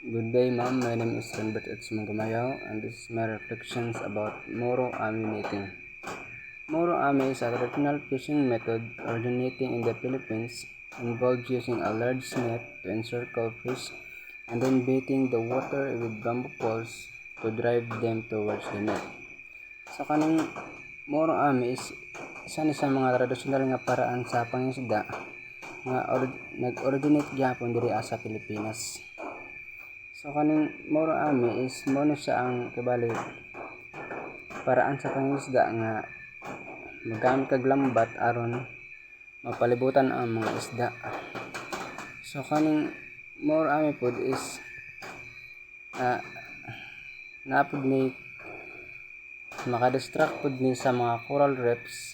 Good day, ma'am. My name is Ranbert H. Mangamayaw, and this is my reflections about Moro Ami netting. Moro Ami is a traditional fishing method originating in the Philippines, involves using a large net to encircle fish and then baiting the water with bamboo poles to drive them towards the net. So kaning Moro Ami is isa ni sa mga tradisyonal nga paraan sa pangingisda nga nag-originate gyapon diri sa Pilipinas. So kaning Moro Ami is mo na siya ang kabali paraan sa pangingisda nga magamit kag lambat aron mapalibutan ang mga isda. So kaning Moro Ami pod is napod ni makadistract pod ni sa mga coral reefs,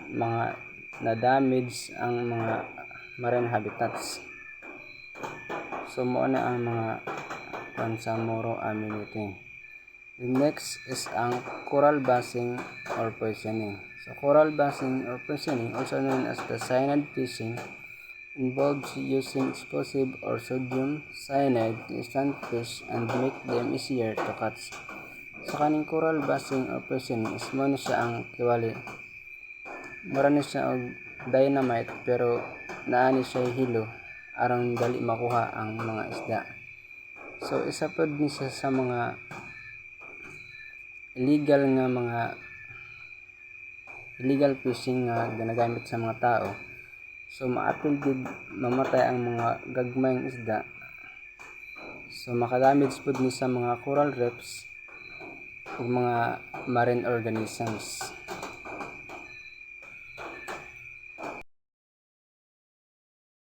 mga na-damage ang mga marine habitats. So mo na ang mga sa Moro Ami netting. The next is ang coral buzzing or poisoning. So coral buzzing or poisoning, also known as the cyanide fishing, involves using explosive or sodium cyanide to stunt fish and make them easier to catch. So kaning coral buzzing or poisoning is mo na siya ang kiwali. Mura na siya og dynamite pero naani siya hilo aron dali makuha ang mga isda. So isa pod ni siya sa mga illegal fishing nga ginagamit sa mga tao. So maapil gid mamatay ang mga gagmayng isda. So makadamage pod ni sa mga coral reefs ug mga marine organisms.